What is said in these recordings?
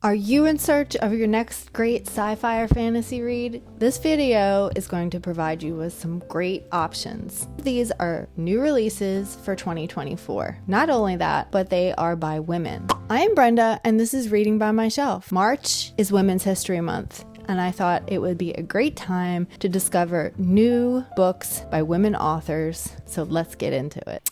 Are you in search of your next great sci-fi or fantasy read? This video is going to provide you with some great options. These are new releases for 2024. Not only that, but they are by women. I am Brenda, and this is Reading by Myshelf. March is Women's History Month, and I thought it would be a great time to discover new books by women authors. So let's get into it.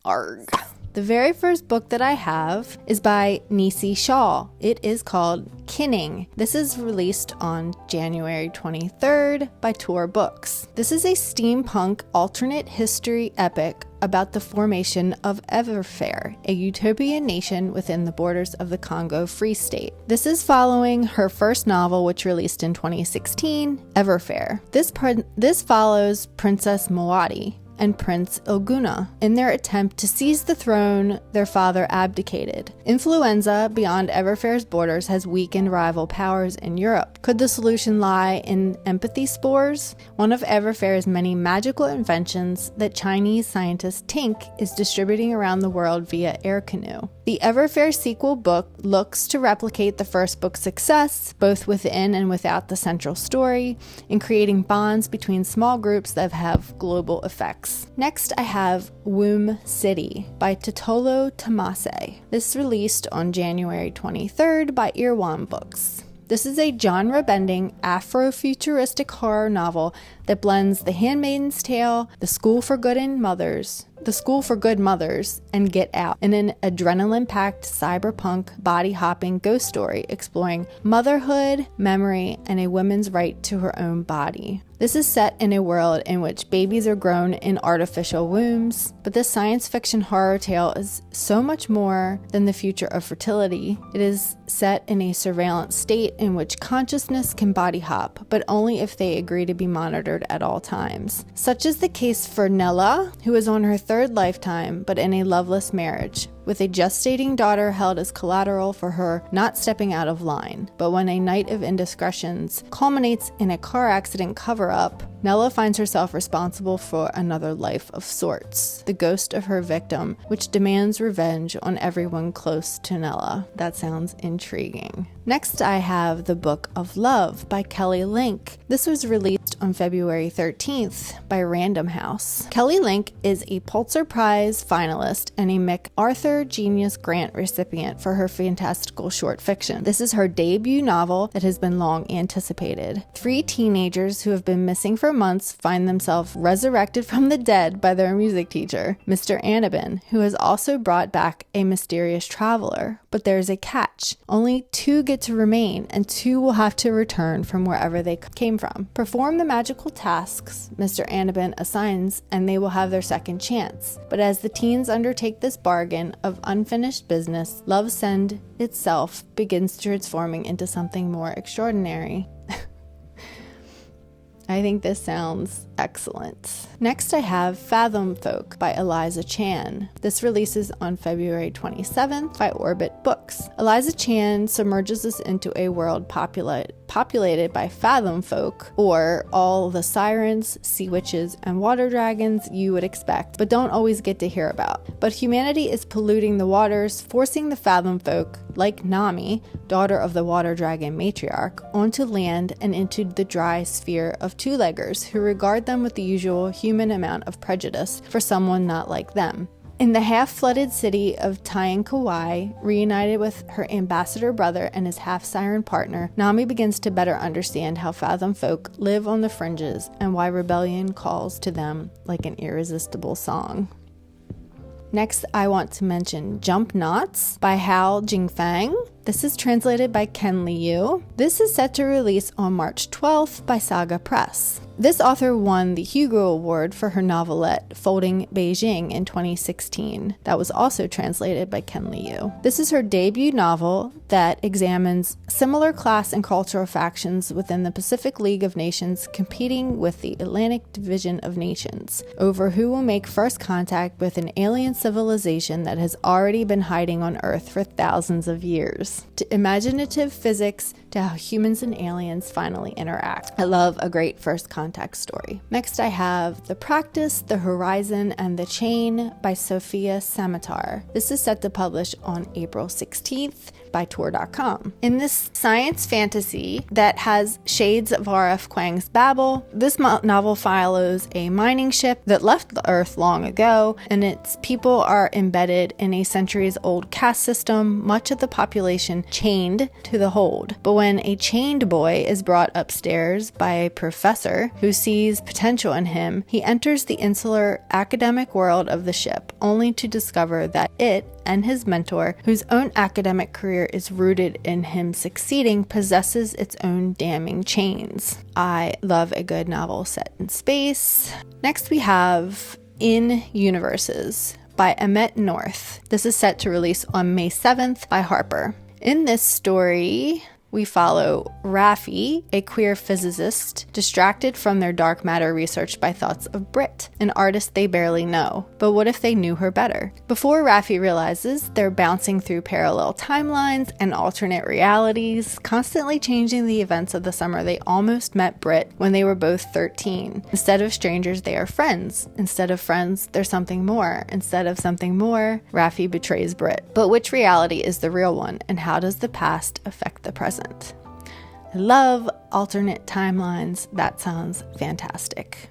Arg. The very first book that I have is by Nisi Shaw. It is called Kinning. This is released on January 23rd by Tor Books. This is a steampunk alternate history epic about the formation of Everfair, a utopian nation within the borders of the Congo Free State. This is following her first novel, which released in 2016, Everfair. This follows Princess Moati and Prince Ilguna in their attempt to seize the throne their father abdicated. Influenza beyond Everfair's borders has weakened rival powers in Europe. Could the solution lie in empathy spores? One of Everfair's many magical inventions that Chinese scientist Tink is distributing around the world via air canoe. The Everfair sequel book looks to replicate the first book's success, both within and without the central story, in creating bonds between small groups that have global effects. Next, I have Womb City by Totolo Tomase. This released on January 23rd by Irwan Books. This is a genre-bending Afrofuturistic horror novel that blends The Handmaid's Tale, The School for Good Mothers, and Get Out in an adrenaline-packed cyberpunk body-hopping ghost story exploring motherhood, memory, and a woman's right to her own body. This is set in a world in which babies are grown in artificial wombs, but this science fiction horror tale is so much more than the future of fertility. It is set in a surveillance state in which consciousness can body hop, but only if they agree to be monitored at all times. Such is the case for Nella, who is on her third lifetime, but in a loveless marriage, with a gestating daughter held as collateral for her not stepping out of line. But when a night of indiscretions culminates in a car accident cover-up, Nella finds herself responsible for another life of sorts, the ghost of her victim, which demands revenge on everyone close to Nella. That sounds intriguing. Next, I have The Book of Love by Kelly Link. This was released on February 13th by Random House. Kelly Link is a Pulitzer Prize finalist and a MacArthur Genius Grant recipient for her fantastical short fiction. This is her debut novel that has been long anticipated. Three teenagers who have been missing for months find themselves resurrected from the dead by their music teacher, Mr. Anabin, who has also brought back a mysterious traveler. But there's a catch. Only two get to remain, and two will have to return from wherever they came from. Perform the magical tasks Mr. Anabin assigns, and they will have their second chance. But as the teens undertake this bargain of unfinished business, Love Send itself begins transforming into something more extraordinary. I think this sounds excellent. Next, I have Fathom Folk by Eliza Chan. This releases on February 27th by Orbit Books. Eliza Chan submerges us into a world populated by Fathom Folk, or all the sirens, sea witches, and water dragons you would expect, but don't always get to hear about. But humanity is polluting the waters, forcing the Fathom Folk, like Nami, daughter of the water dragon matriarch, onto land and into the dry sphere of two-leggers, who regard them with the usual human amount of prejudice for someone not like them. In the half-flooded city of Tainkawai, reunited with her ambassador brother and his half-siren partner, Nami begins to better understand how Fathom Folk live on the fringes and why rebellion calls to them like an irresistible song. Next, I want to mention Jump Knots by Hao Jingfang. This is translated by Ken Liu. This is set to release on March 12th by Saga Press. This author won the Hugo Award for her novelette Folding Beijing in 2016. That was also translated by Ken Liu. This is her debut novel that examines similar class and cultural factions within the Pacific League of Nations competing with the Atlantic Division of Nations over who will make first contact with an alien civilization that has already been hiding on Earth for thousands of years. To imaginative physics, to how humans and aliens finally interact. I love a great first contact story. Next, I have The Practice, The Horizon, and The Chain by Sophia Samatar. This is set to publish on April 16th by Tor.com. In this science fantasy that has shades of R.F. Kuang's Babel, this novel follows a mining ship that left the Earth long ago, and its people are embedded in a centuries-old caste system, much of the population chained to the hold. But when a chained boy is brought upstairs by a professor who sees potential in him, he enters the insular academic world of the ship, only to discover that it and his mentor, whose own academic career is rooted in him succeeding, possesses its own damning chains. I love a good novel set in space. Next we have In Universes by Emmett North. This is set to release on May 7th by Harper. In this story, we follow Raffi, a queer physicist, distracted from their dark matter research by thoughts of Britt, an artist they barely know. But what if they knew her better? Before Raffi realizes, they're bouncing through parallel timelines and alternate realities, constantly changing the events of the summer they almost met Britt when they were both 13. Instead of strangers, they are friends. Instead of friends, they're something more. Instead of something more, Raffi betrays Britt. But which reality is the real one, and how does the past affect the present? I love alternate timelines. That sounds fantastic.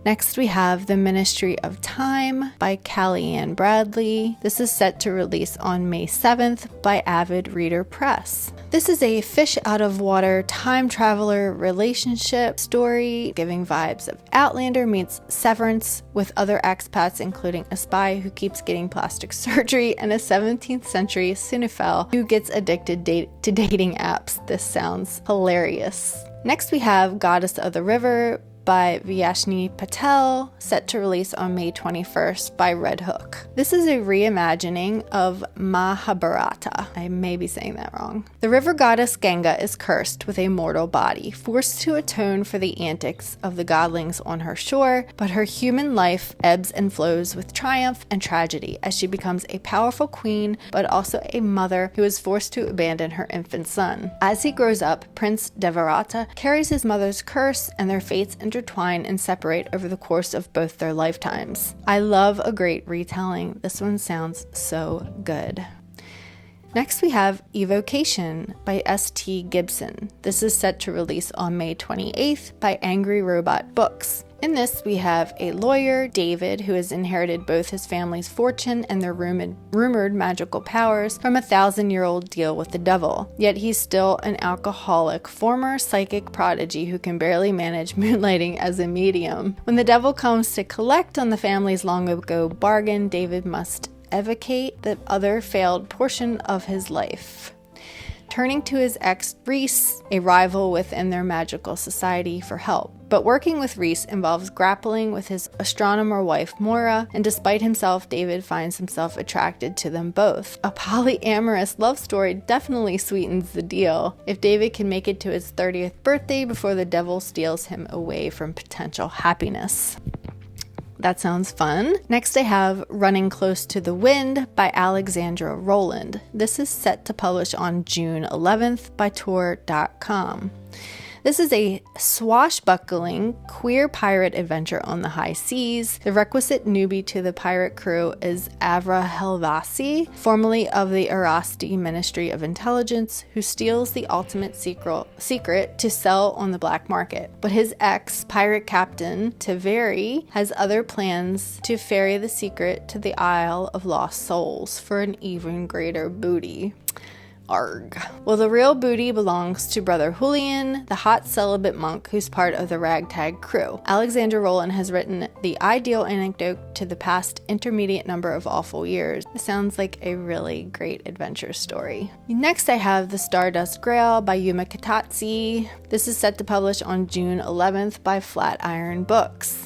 Next, we have The Ministry of Time by Callie-Ann Bradley. This is set to release on May 7th by Avid Reader Press. This is a fish out of water time traveler relationship story, giving vibes of Outlander meets Severance with other expats, including a spy who keeps getting plastic surgery and a 17th century cinephile who gets addicted to dating apps. This sounds hilarious. Next, we have Goddess of the River by Vyashni Patel, set to release on May 21st by Red Hook. This is a reimagining of Mahabharata. I may be saying that wrong. The river goddess Ganga is cursed with a mortal body, forced to atone for the antics of the godlings on her shore, but her human life ebbs and flows with triumph and tragedy as she becomes a powerful queen, but also a mother who is forced to abandon her infant son. As he grows up, Prince Devarata carries his mother's curse, and their fates intertwine and separate over the course of both their lifetimes. I love a great retelling. This one sounds so good. Next, we have Evocation by S.T. Gibson. This is set to release on May 28th by Angry Robot Books. In this, we have a lawyer, David, who has inherited both his family's fortune and their rumored magical powers from a 1,000-year-old deal with the devil. Yet he's still an alcoholic, former psychic prodigy who can barely manage moonlighting as a medium. When the devil comes to collect on the family's long-ago bargain, David must evocate the other failed portion of his life, turning to his ex Reese, a rival within their magical society, for help. But working with Reese involves grappling with his astronomer wife Moira, and despite himself, David finds himself attracted to them both. A polyamorous love story definitely sweetens the deal if David can make it to his 30th birthday before the devil steals him away from potential happiness. That sounds fun. Next, I have Running Close to the Wind by Alexandra Rowland. This is set to publish on June 11th by Tor.com. This is a swashbuckling queer pirate adventure on the high seas. The requisite newbie to the pirate crew is Avra Helvasi, formerly of the Erasti Ministry of Intelligence, who steals the ultimate secret to sell on the black market. But his ex, pirate captain Taveri, has other plans to ferry the secret to the Isle of Lost Souls for an even greater booty. Arg. Well, the real booty belongs to Brother Julian, the hot celibate monk who's part of the ragtag crew. Alexandra Rowland has written the ideal anecdote to the past intermediate number of awful years. It sounds like a really great adventure story. Next, I have The Stardust Grail by Yuma Kitatsi. This is set to publish on June 11th by Flatiron Books.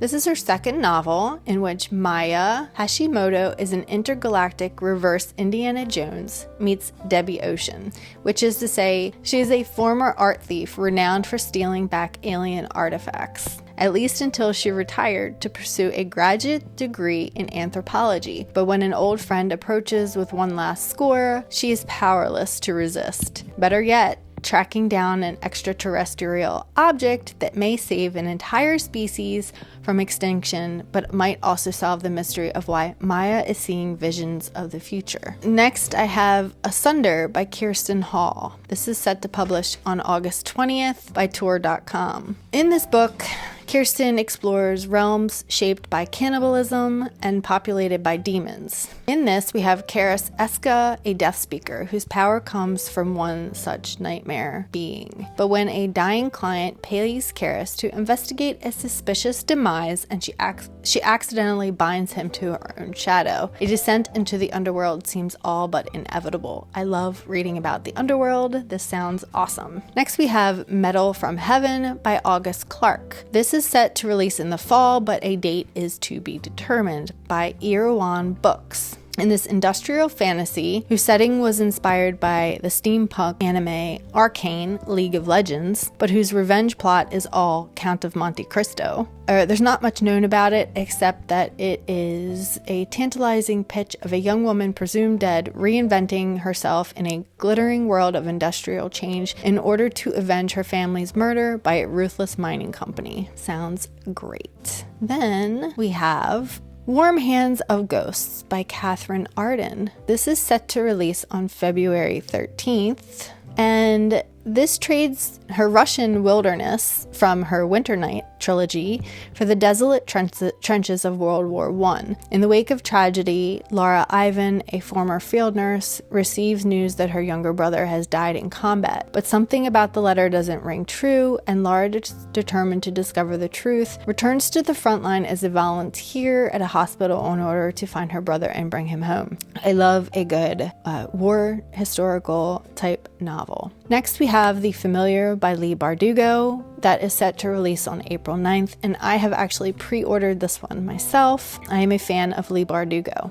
This is her second novel, in which Maya Hashimoto is an intergalactic reverse Indiana Jones meets Debbie Ocean, which is to say, she is a former art thief renowned for stealing back alien artifacts. at least until she retired to pursue a graduate degree in anthropology. But when an old friend approaches with one last score, she is powerless to resist. Better yet, tracking down an extraterrestrial object that may save an entire species from extinction, but might also solve the mystery of why Maya is seeing visions of the future. Next, I have Asunder by Kirsten Hall. This is set to publish on August 20th by Tor.com. In this book, Kirsten explores realms shaped by cannibalism and populated by demons. In this, we have Karis Eska, a death speaker, whose power comes from one such nightmare being. But when a dying client pays Karis to investigate a suspicious demise and she accidentally binds him to her own shadow, a descent into the underworld seems all but inevitable. I love reading about the underworld. This sounds awesome. Next, we have Metal from Heaven by August Clark. This is set to release in the fall, but a date is to be determined, by Erewhon Books. In this industrial fantasy, whose setting was inspired by the steampunk anime Arcane League of Legends, but whose revenge plot is all Count of Monte Cristo. There's not much known about it, except that it is a tantalizing pitch of a young woman presumed dead reinventing herself in a glittering world of industrial change in order to avenge her family's murder by a ruthless mining company. Sounds great. Then we have Warm Hands of Ghosts by Catherine Arden. This is set to release on February 13th, and this trades her Russian wilderness from her Winter Night trilogy for the desolate trenches of World War I. In the wake of tragedy, Laura Ivan, a former field nurse, receives news that her younger brother has died in combat. But something about the letter doesn't ring true, and Laura, determined to discover the truth, returns to the front line as a volunteer at a hospital in order to find her brother and bring him home. I love a good war historical type novel. Next, we have The Familiar by Leigh Bardugo. That is set to release on April 9th, and I have actually pre-ordered this one myself. I am a fan of Leigh Bardugo.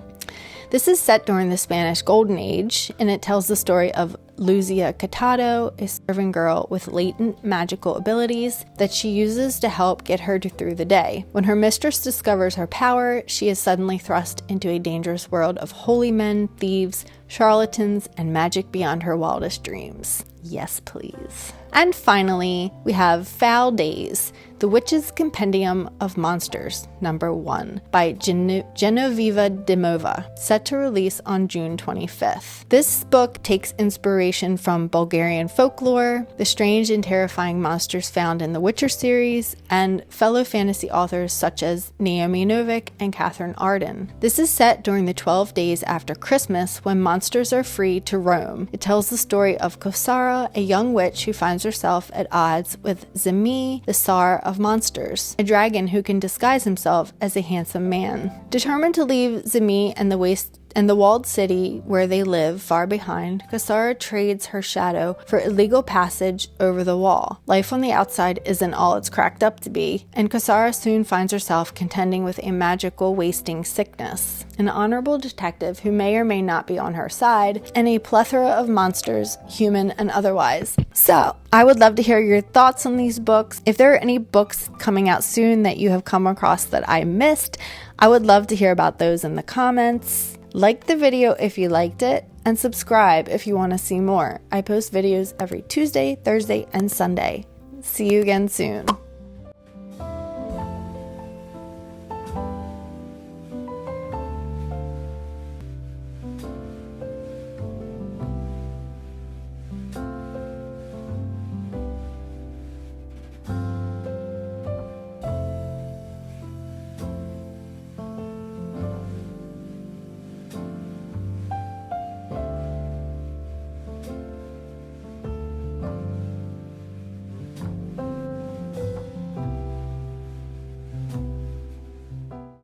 This is set during the Spanish Golden Age, and it tells the story of Luzia Catado, a servant girl with latent magical abilities that she uses to help get her through the day. When her mistress discovers her power, she is suddenly thrust into a dangerous world of holy men, thieves, charlatans, and magic beyond her wildest dreams. Yes, please. And finally, we have Foul Days, The Witch's Compendium of Monsters, #1, by Genoveva Dimova, set to release on June 25th. This book takes inspiration from Bulgarian folklore, the strange and terrifying monsters found in the Witcher series, and fellow fantasy authors such as Naomi Novik and Catherine Arden. This is set during the 12 days after Christmas, when monsters are free to roam. It tells the story of Kosara, a young witch who finds herself at odds with Zemi, the Tsar of monsters, a dragon who can disguise himself as a handsome man. Determined to leave Zemi and the walled city where they live far behind, Kosara trades her shadow for illegal passage over the wall. Life on the outside isn't all it's cracked up to be, and Kosara soon finds herself contending with a magical wasting sickness, an honorable detective who may or may not be on her side, and a plethora of monsters, human and otherwise. So, I would love to hear your thoughts on these books. If there are any books coming out soon that you have come across that I missed, I would love to hear about those in the comments. Like the video if you liked it, and subscribe if you want to see more. I post videos every Tuesday, Thursday, and Sunday. See you again soon.